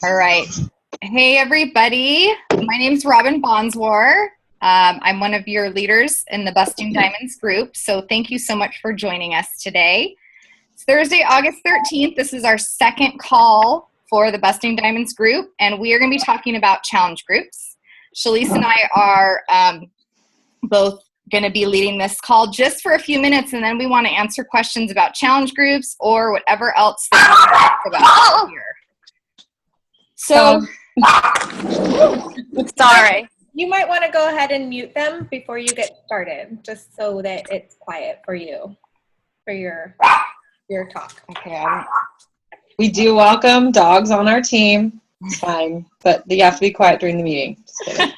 All right. Hey, everybody. My name's Robin Bonswar. I'm one of your leaders in the Busting Diamonds group, so thank you so much for joining us today. It's Thursday, August 13th. This is our second call for the Busting Diamonds group, and we are going to be talking about challenge groups. Shalise and I are both going to be leading this call just for a few minutes, and then we want to answer questions about challenge groups or whatever else that you want to talk about here. So, sorry. You might want to go ahead and mute them before you get started, just so that it's quiet for you, for your talk. Okay. We do welcome dogs on our team. It's fine, but you have to be quiet during the meeting. Just kidding.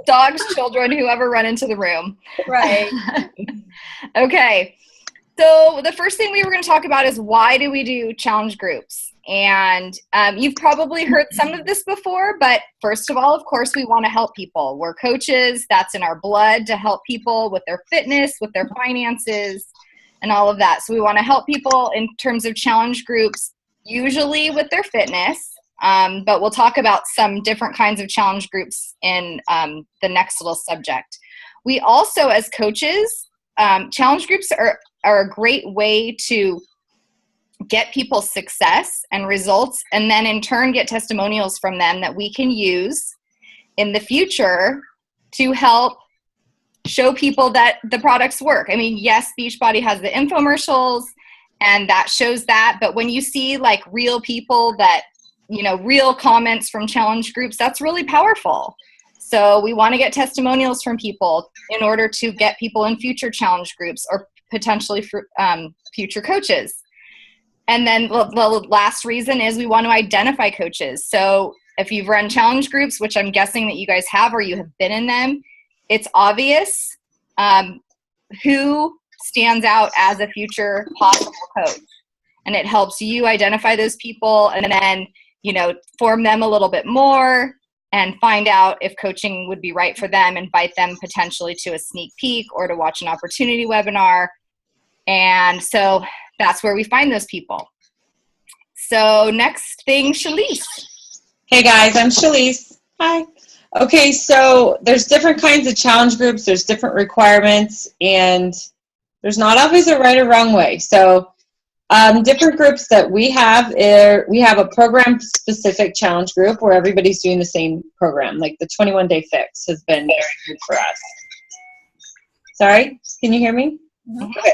Dogs, children, whoever run into the room. Right. Okay. So the first thing we were going to talk about is why do we do challenge groups? And you've probably heard some of this before, but first of all, of course, we want to help people. We're coaches. That's in our blood to help people with their fitness, with their finances, and all of that. So we want to help people in terms of challenge groups, usually with their fitness, but we'll talk about some different kinds of challenge groups in the next little subject. We also, as coaches, challenge groups are a great way to get people success and results, and then in turn get testimonials from them that we can use in the future to help show people that the products work. I mean, yes, Beachbody has the infomercials and that shows that, but when you see like real people that, you know, real comments from challenge groups, that's really powerful. So we want to get testimonials from people in order to get people in future challenge groups or potentially for, future coaches. And then the last reason is we want to identify coaches. So if you've run challenge groups, which I'm guessing that you guys have or you have been in them, it's obvious who stands out as a future possible coach. And it helps you identify those people and then, you know, form them a little bit more and find out if coaching would be right for them, invite them potentially to a sneak peek or to watch an opportunity webinar. And so that's where we find those people. So next thing, Shalise. Hey guys, I'm Shalise. Hi. Okay, so there's different kinds of challenge groups. There's different requirements, and there's not always a right or wrong way. So different groups that we have a program-specific challenge group where everybody's doing the same program. Like the 21-day fix has been very good for us. Sorry, can you hear me? Mm-hmm. Okay.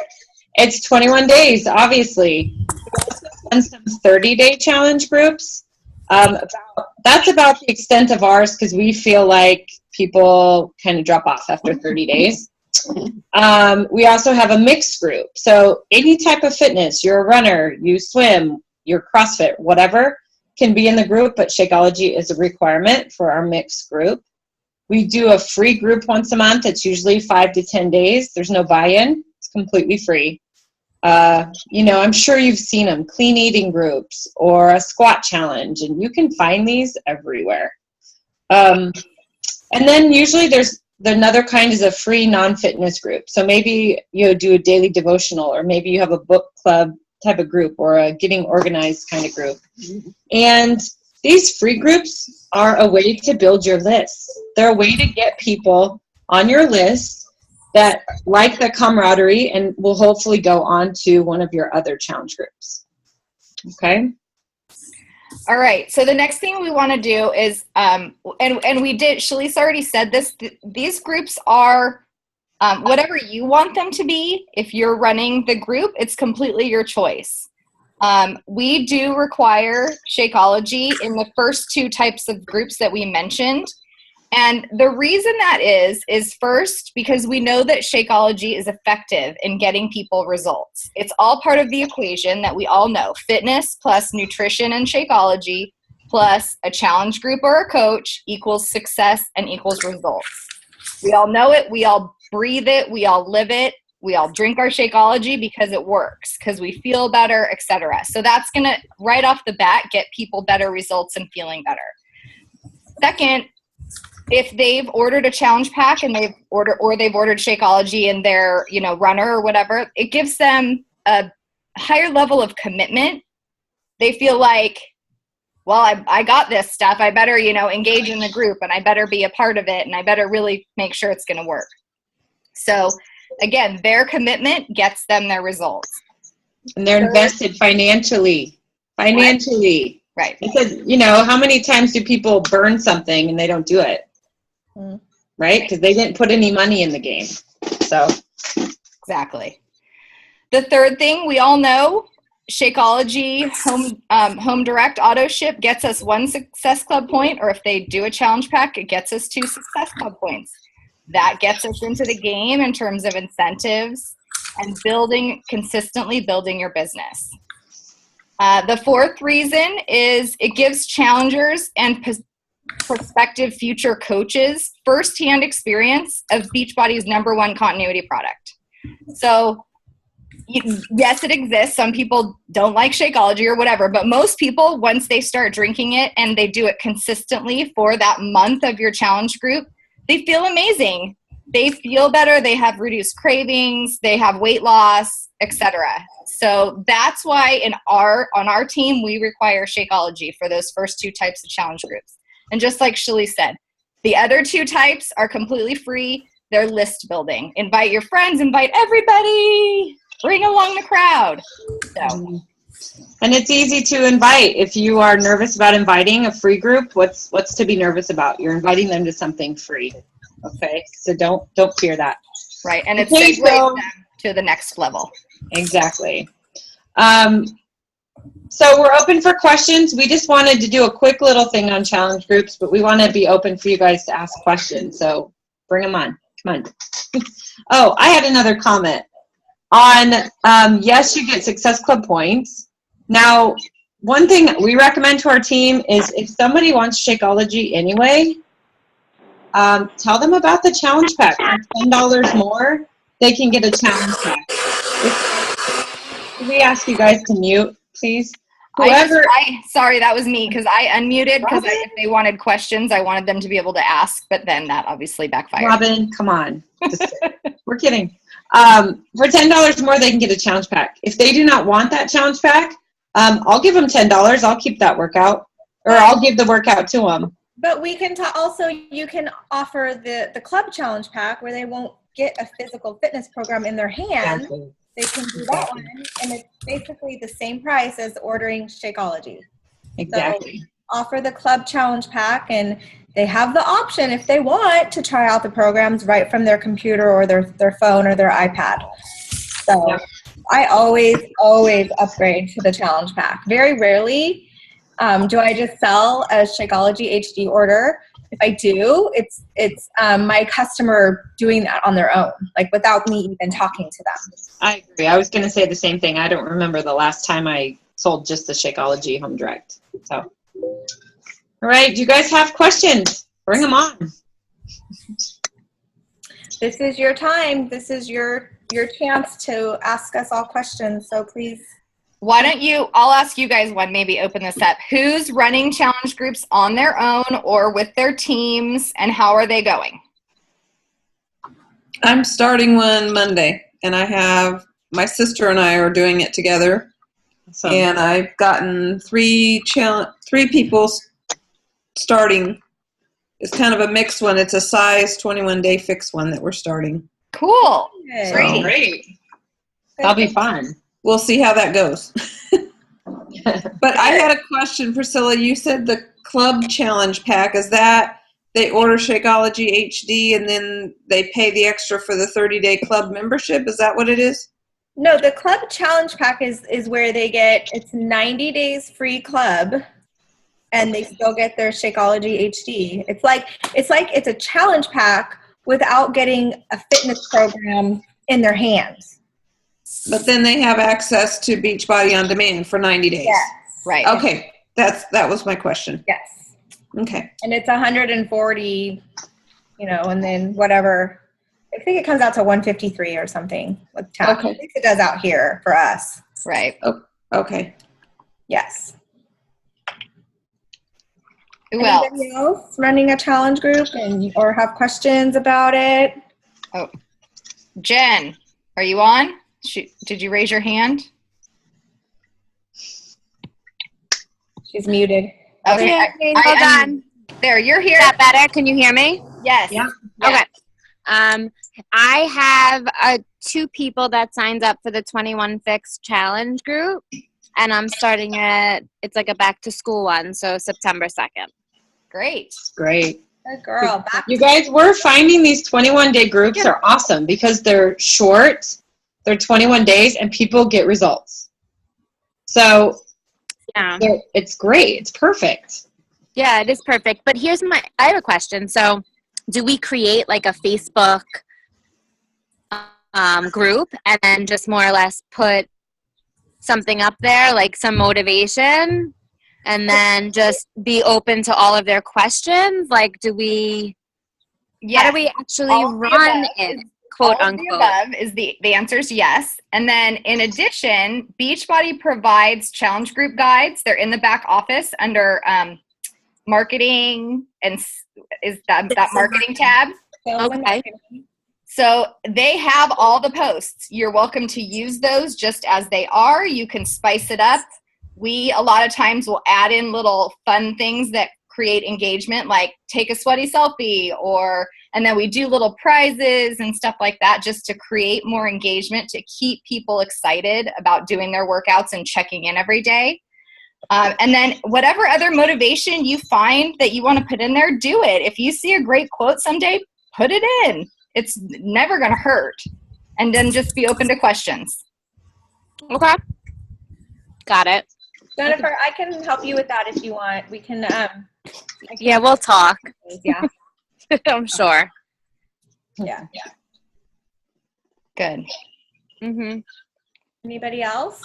It's 21 days, obviously. We've also done some 30-day challenge groups. That's about the extent of ours because we feel like people kind of drop off after 30 days. We also have a mixed group. So any type of fitness, you're a runner, you swim, you're CrossFit, whatever, can be in the group, but Shakeology is a requirement for our mixed group. We do a free group once a month. It's usually 5 to 10 days. There's no buy-in. It's completely free. You know, I'm sure you've seen them, clean eating groups or a squat challenge, and you can find these everywhere. And then usually there's another kind is a free non-fitness group. So maybe you do a daily devotional, or maybe you have a book club type of group or a getting organized kind of group. And these free groups are a way to build your list. They're a way to get people on your list that like the camaraderie and will hopefully go on to one of your other challenge groups. Okay? All right. So the next thing we want to do is, and we did, Shalise already said this, these groups are whatever you want them to be. If you're running the group, it's completely your choice. We do require Shakeology in the first two types of groups that we mentioned. And the reason that is first, because we know that Shakeology is effective in getting people results. It's all part of the equation that we all know. Fitness plus nutrition and Shakeology plus a challenge group or a coach equals success and equals results. We all know it. We all breathe it. We all live it. We all drink our Shakeology because it works, because we feel better, etc. So that's going to, right off the bat, get people better results and feeling better. Second, if they've ordered a challenge pack and they've ordered Shakeology and their, runner or whatever, it gives them a higher level of commitment they feel like, well, I got this stuff. I better, engage in the group, and I better be a part of it, and I better really make sure it's going to work. So again, their commitment gets them their results. And they're invested financially. Right. Because, how many times do people burn something and they don't do it? Right? Because they didn't put any money in the game. So. Exactly. The third thing we all know, Shakeology Home Direct Auto Ship gets us 1 Success Club point, or if they do a challenge pack, it gets us 2 Success Club points. That gets us into the game in terms of incentives and consistently building your business. The fourth reason is it gives challengers and prospective future coaches firsthand experience of Beachbody's #1 continuity product. So yes, it exists. Some people don't like Shakeology or whatever, but most people, once they start drinking it and they do it consistently for that month of your challenge group, they feel amazing. They feel better. They have reduced cravings. They have weight loss, etc. So that's why on our team, we require Shakeology for those first 2 types of challenge groups. And just like Shirley said, the other 2 types are completely free. They're list building. Invite your friends, invite everybody. Bring along the crowd. So. And it's easy to invite. If you are nervous about inviting a free group, what's to be nervous about? You're inviting them to something free. Okay, so don't fear that. Right, and it's segues them to the next level. Exactly. So we're open for questions. We just wanted to do a quick little thing on challenge groups, but we want to be open for you guys to ask questions. So bring them on. Come on. Oh, I had another comment. Yes, you get Success Club points. Now, one thing we recommend to our team is if somebody wants Shakeology anyway, tell them about the challenge pack. For $10 more, they can get a challenge pack. Can we ask you guys to mute, please? Sorry, that was me because I unmuted because if they wanted questions, I wanted them to be able to ask, but then that obviously backfired. Robin, come on. We're kidding. For $10 more, they can get a challenge pack. If they do not want that challenge pack, I'll give them $10. I'll keep that workout, or I'll give the workout to them. But we can also, you can offer the club challenge pack where they won't get a physical fitness program in their hand. Exactly. They can do that one, and it's basically the same price as ordering Shakeology. Exactly. So offer the club challenge pack, and they have the option if they want to try out the programs right from their computer or their phone or their iPad. So yeah. I always upgrade to the challenge pack. Very rarely do I just sell a Shakeology HD order. If I do, it's my customer doing that on their own, like without me even talking to them. I agree. I was going to say the same thing. I don't remember the last time I sold just the Shakeology Home Direct. So, all right. Do you guys have questions? Bring them on. This is your time. This is your chance to ask us all questions. So please. Why don't I'll ask you guys one, maybe open this up. Who's running challenge groups on their own or with their teams, and how are they going? I'm starting one Monday, and I have my sister and I are doing it together. Awesome. And I've gotten three people starting. It's kind of a mixed one. It's a size 21-day fixed one that we're starting. Cool. Good. So, great. That'll be fun. We'll see how that goes. But I had a question, Priscilla. You said the club challenge pack, is that they order Shakeology HD and then they pay the extra for the 30-day club membership? Is that what it is? No, the club challenge pack is where they get, it's 90 days free club, and they still get their Shakeology HD. It's like it's a challenge pack without getting a fitness program in their hands. But then they have access to Beachbody On Demand for 90 days. Yes. Right. Okay. That was my question. Yes. Okay. And it's 140, and then whatever. I think it comes out to 153 or something with town. Okay. At least it does out here for us. Right. Oh, okay. Yes. Who else? Anybody else running a challenge group or have questions about it? Oh, Jen, are you on? Did you raise your hand? She's muted. Okay. Hold on. There, you're here. Is that better? Can you hear me? Yes. Yeah. Okay. I have 2 people that signed up for the 21 Fix challenge group, and I'm starting it. It's like a back to school one, so September 2nd. Great. Great. Good girl. Back You guys, we're finding these 21-day groups are awesome because they're short, they're 21 days, and people get results. So Yeah. it's great. It's perfect. Yeah, it is perfect. But I have a question. So, do we create like a Facebook group and then just more or less put something up there, like some motivation, and then just be open to all of their questions? Like, how do we actually All of the run above it, is- quote all of the unquote? above is the answer is yes. And then in addition, Beachbody provides challenge group guides. They're in the back office under marketing, and is that marketing tab. Okay. So they have all the posts. You're welcome to use those just as they are. You can spice it up. We a lot of times will add in little fun things that create engagement, like take a sweaty selfie, and then we do little prizes and stuff like that just to create more engagement, to keep people excited about doing their workouts and checking in every day. And then whatever other motivation you find that you want to put in there, do it. If you see a great quote someday, put it in. It's never going to hurt. And then just be open to questions. Okay. Got it. Jennifer, I can help you with that if you want. We can. Yeah, we'll talk. Yeah. I'm sure. Yeah. Good. Mm-hmm. Anybody else?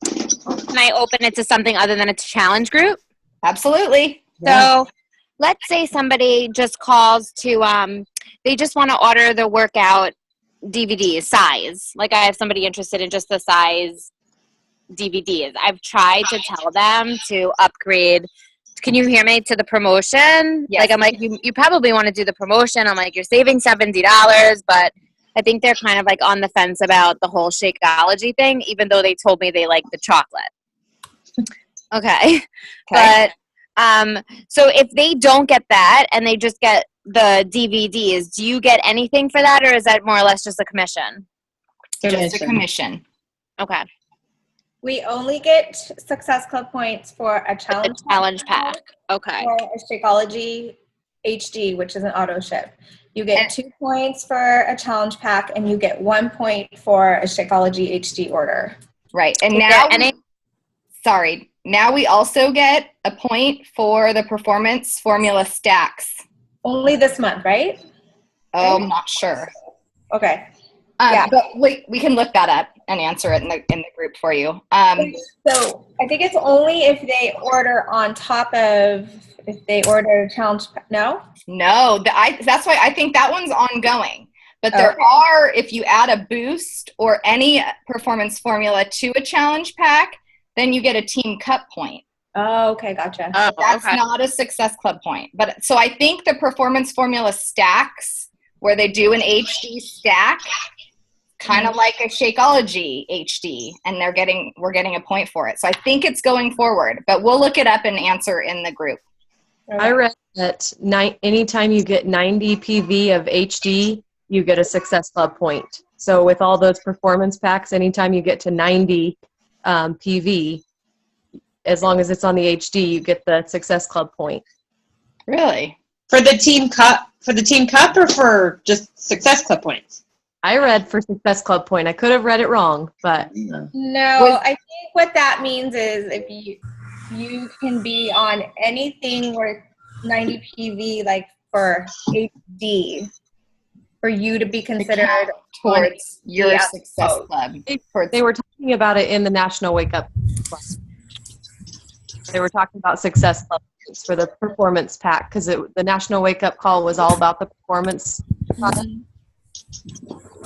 Can I open it to something other than a challenge group? Absolutely. So let's say somebody just calls to, they just want to order the workout DVDs, size. Like I have somebody interested in just the size DVDs. I've tried to tell them to upgrade. Can you hear me? To the promotion? Yes. Like I'm like, you probably want to do the promotion. I'm like, you're saving $70, but I think they're kind of like on the fence about the whole Shakeology thing, even though they told me they like the chocolate. Okay. But so if they don't get that and they just get the DVDs, do you get anything for that, or is that more or less just a commission? Just a commission. Okay. We only get Success Club points for a challenge pack. Okay. Or a Shakeology HD, which is an auto ship. You get 2 points for a challenge pack, and you get 1 point for a Shakeology HD order. Right. And now we also get a point for the Performance Formula stacks. Only this month, right? Oh, I'm not sure. Okay. Yeah. But we can look that up and answer it in the group for you. So I think it's only if they order on top of, if they order a challenge. No? No, that's why I think that one's ongoing. But there are, if you add a boost or any performance formula to a challenge pack, then you get a team cup point. Oh, okay. Gotcha. That's not a Success Club point. But so I think the performance formula stacks, where they do an HD stack, kind of like a Shakeology HD, and we're getting a point for it. So I think it's going forward, but we'll look it up and answer in the group. Okay. I read that anytime you get 90 PV of HD, you get a Success Club point. So with all those performance packs, anytime you get to 90 PV, as long as it's on the HD, you get the Success Club point. Really? For the team cup, or for just Success Club points? I read for Success Club point. I could have read it wrong, but No, I think what that means is if you can be on anything where 90 PV, like for HD, for you to be considered towards your the Success episode. Club. they were talking about it in the National Wake Up Club. They were talking about Success Club for the performance pack because the National Wake Up Call was all about the performance product.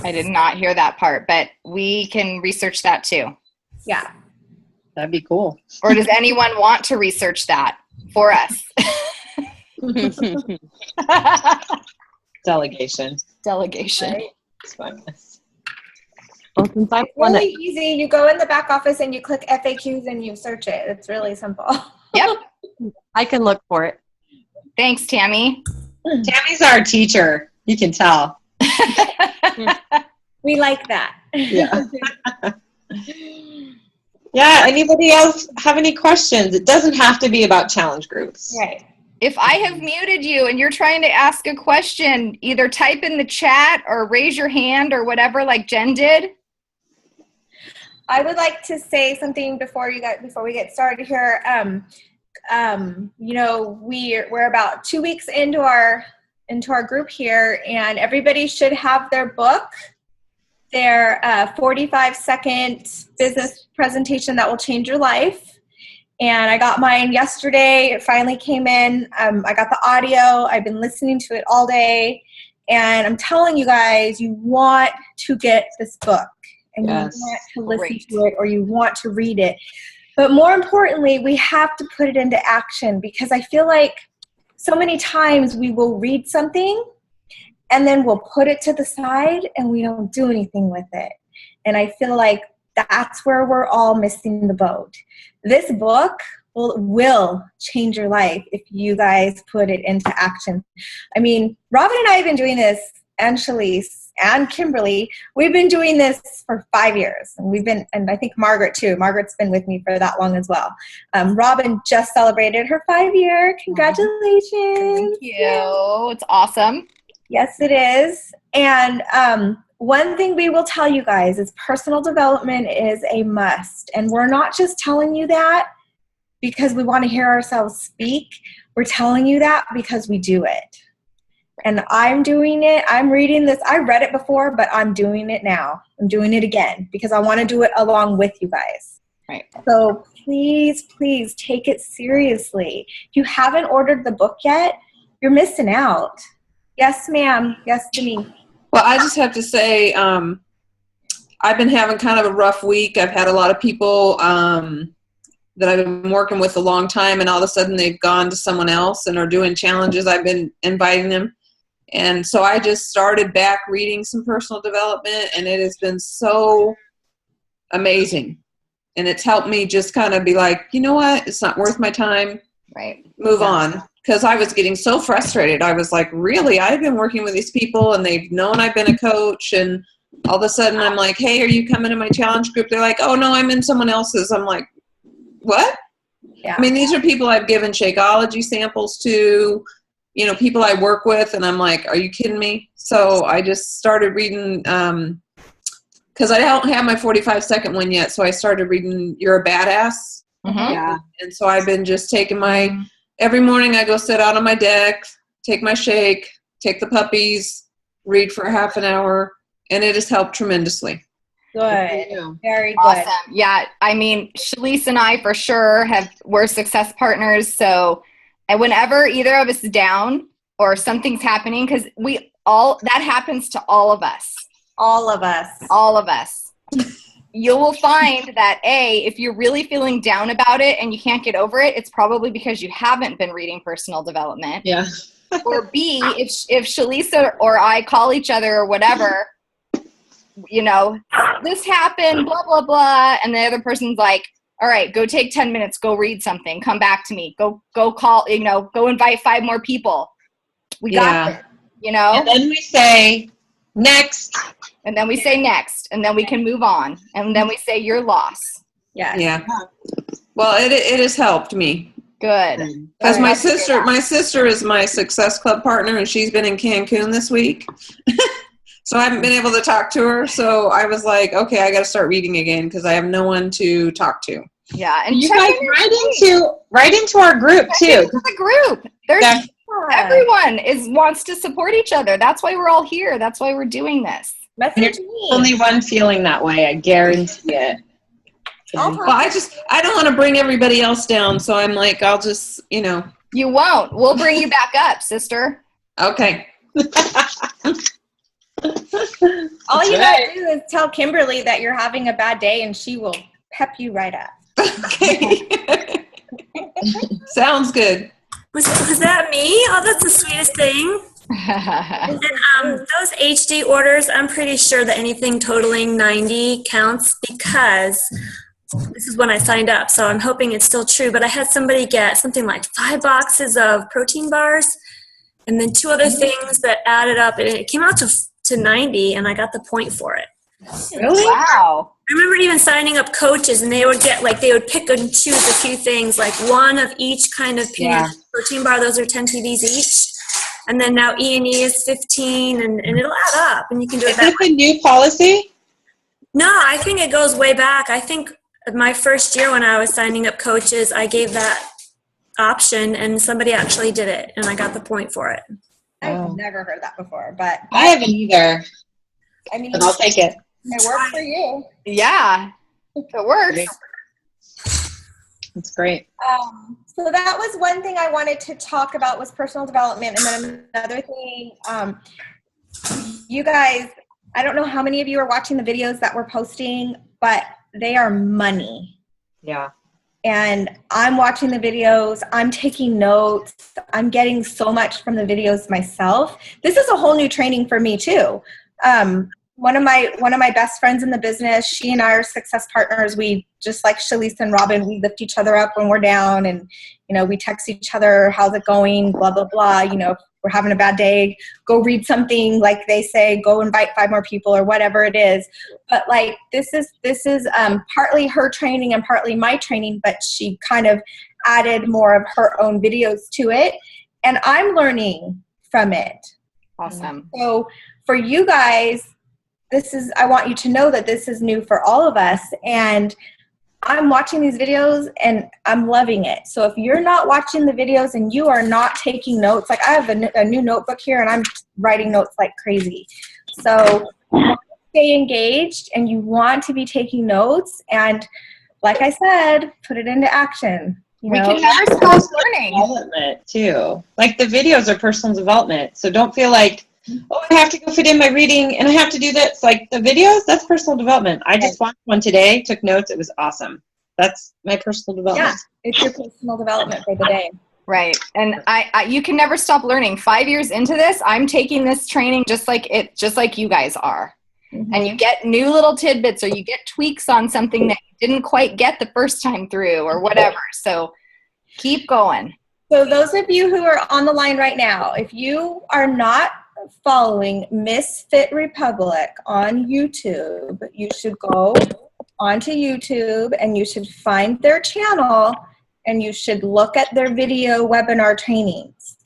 I did not hear that part, but we can research that too. Yeah. That'd be cool. Or does anyone want to research that for us? Delegation. Delegation. Right. It's fun. Well, since I'm It's one that really easy. You go in the back office and you click FAQs and you search it. It's really simple. Yep. I can look for it. Thanks, Tammy. Tammy's our teacher. You can tell. We like that. Yeah. Yeah. Anybody else have any questions? It doesn't have to be about challenge groups. Right. If I have muted you and you're trying to ask a question, either type in the chat or raise your hand or whatever, like Jen did. I would like to say something before we get started here. You know, we're about 2 weeks into our group here, and everybody should have their book, their 45-second business presentation that will change your life. And I got mine yesterday. It finally came in. I got the audio. I've been listening to it all day. And I'm telling you guys, you want to get this book. And Yes. you want to listen Great. to it, or you want to read it. But more importantly, we have to put it into action, because I feel like so many times we will read something and then we'll put it to the side and we don't do anything with it. And I feel like that's where we're all missing the boat. This book will change your life if you guys put it into action. I mean, Robin and I have been doing this, and Shalise and Kimberly, we've been doing this for 5 years. And I think Margaret too. Margaret's been with me for that long as well. Robin just celebrated her 5-year. Congratulations. Thank you. It's awesome. Yes, it is. And one thing we will tell you guys is personal development is a must. And we're not just telling you that because we want to hear ourselves speak. We're telling you that because we do it. And I'm doing it. I'm reading this. I read it before, but I'm doing it now. I'm doing it again because I want to do it along with you guys. Right. So please, please take it seriously. If you haven't ordered the book yet, you're missing out. Yes, ma'am. Yes, Denise. Well, I just have to say, I've been having kind of a rough week. I've had a lot of people that I've been working with a long time, and all of a sudden they've gone to someone else and are doing challenges. I've been inviting them. And so I just started back reading some personal development, and it has been so amazing. And it's helped me just kind of be like, you know what? It's not worth my time. Right. Move on. Because I was getting so frustrated. I was like, really? I've been working with these people, and they've known I've been a coach, and all of a sudden I'm like, hey, are you coming to my challenge group? They're like, oh, no, I'm in someone else's. I'm like, what? Yeah. I mean, these are people I've given Shakeology samples to, you know, people I work with, and I'm like, are you kidding me? So I just started reading, because I don't have my 45-second one yet, so I started reading You're a Badass. Mm-hmm. Yeah. And so I've been just taking every morning I go sit out on my deck, take my shake, take the puppies, read for half an hour, and it has helped tremendously. Good. Very good. Awesome. Yeah. I mean, Shalise and I for sure we're success partners. So, and whenever either of us is down or something's happening, because that happens to all of us. All of us. All of us. You will find that if you're really feeling down about it and you can't get over it, it's probably because you haven't been reading personal development. Yeah. Or B, if Shalisa or I call each other or whatever, you know, this happened, blah, blah, blah. And the other person's like, all right, go take 10 minutes, go read something, come back to me, go call, you know, go invite 5 more people. We got it, you know? And then we say, next. And then we say next, and then we can move on. And then we say your loss. Yes. Yeah. Well, it has helped me. Good. Because my sister is my Success Club partner, and she's been in Cancun this week. So I haven't been able to talk to her. So I was like, okay, I got to start reading again because I have no one to talk to. Yeah. And You check guys right into our group too. the group. There's everyone wants to support each other. That's why we're all here. That's why we're doing this. Message me. Only one feeling that way, I guarantee it. Well, I don't want to bring everybody else down. So I'm like, I'll just, you know. You won't. We'll bring you back up, sister. Okay. All you gotta do is tell Kimberly that you're having a bad day, and she will pep you right up. Okay. Sounds good. Was that me? Oh, that's the sweetest thing. And those HD orders, I'm pretty sure that anything totaling 90 counts because this is when I signed up, so I'm hoping it's still true. But I had somebody get something like 5 boxes of protein bars and then 2 other things that added up, and it came out to 90, and I got the point for it. Really? Wow. I remember even signing up coaches, and they would pick and choose a few things, like 1 of each kind of peanut protein bar. Those are 10 PVs each. And then now E&E is 15, and it'll add up, and you can do it Is that this a new policy? No, I think it goes way back. I think my first year when I was signing up coaches, I gave that option, and somebody actually did it, and I got the point for it. I've never heard that before, but I haven't either. I mean, But I'll take it. it worked for you. Yeah, it works. That's great. So that was one thing I wanted to talk about was personal development. And then another thing, you guys, I don't know how many of you are watching the videos that we're posting, but they are money. Yeah. And I'm watching the videos, I'm taking notes, I'm getting so much from the videos myself. This is a whole new training for me too. One of my best friends in the business, she and I are success partners. We, just like Shalise and Robin, we lift each other up when we're down, and we text each other, how's it going, blah blah blah. If we're having a bad day, go read something, like they say, go invite 5 more people or whatever it is. But like this is partly her training and partly my training, but she kind of added more of her own videos to it, and I'm learning from it. Awesome. So for you guys, I want you to know that this is new for all of us, and I'm watching these videos and I'm loving it. So if you're not watching the videos and you are not taking notes, like I have a new notebook here and I'm writing notes like crazy. So stay engaged and you want to be taking notes, and like I said, put it into action. We can never stop learning. Development too. Like the videos are personal development. So don't feel like, oh, I have to go fit in my reading and I have to do this. Like the videos, that's personal development. I just watched one today, took notes. It was awesome. That's my personal development. Yeah, it's your personal development for the day. Right. And I you can never stop learning. 5 years into this, I'm taking this training just like you guys are. Mm-hmm. And you get new little tidbits, or you get tweaks on something that you didn't quite get the first time through, or whatever. So keep going. So those of you who are on the line right now, if you are not following Misfit Republic on YouTube, you should go onto YouTube and you should find their channel and you should look at their video webinar trainings.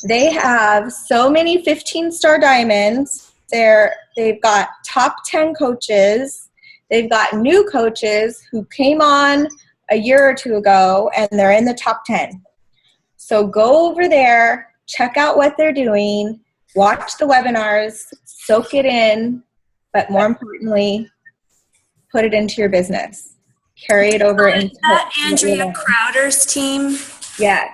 They have so many 15-star diamonds. They've got top 10 coaches. They've got new coaches who came on a year or 2 ago and they're in the top 10. So go over there, check out what they're doing, watch the webinars, soak it in, but more importantly, put it into your business. Carry it over into that Andrea Crowder's team. Yes.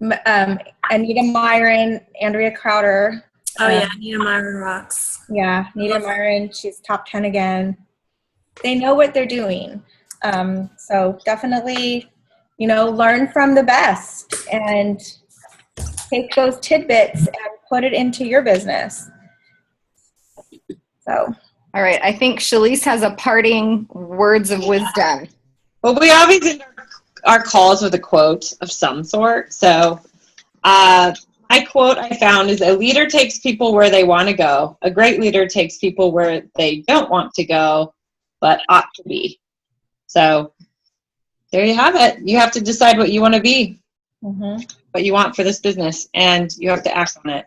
Anita Myron, Andrea Crowder. Oh yeah, Anita Myron rocks. Yeah, Anita Myron, she's top 10 again. They know what they're doing. So definitely, learn from the best and take those tidbits and put it into your business. So. All right. I think Shalise has a parting words of wisdom. Well, we always end our calls with a quote of some sort. So my quote I found is, a leader takes people where they want to go. A great leader takes people where they don't want to go, but ought to be. So there you have it. You have to decide what you want to be, what you want for this business, and you have to act on it.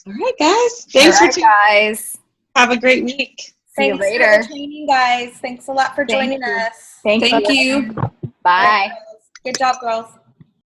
All right, guys. Thanks for guys. Have a great week. See you later. Thanks for the training, guys. Thanks a lot for joining us. Thank you. you. Bye. Good job, girls.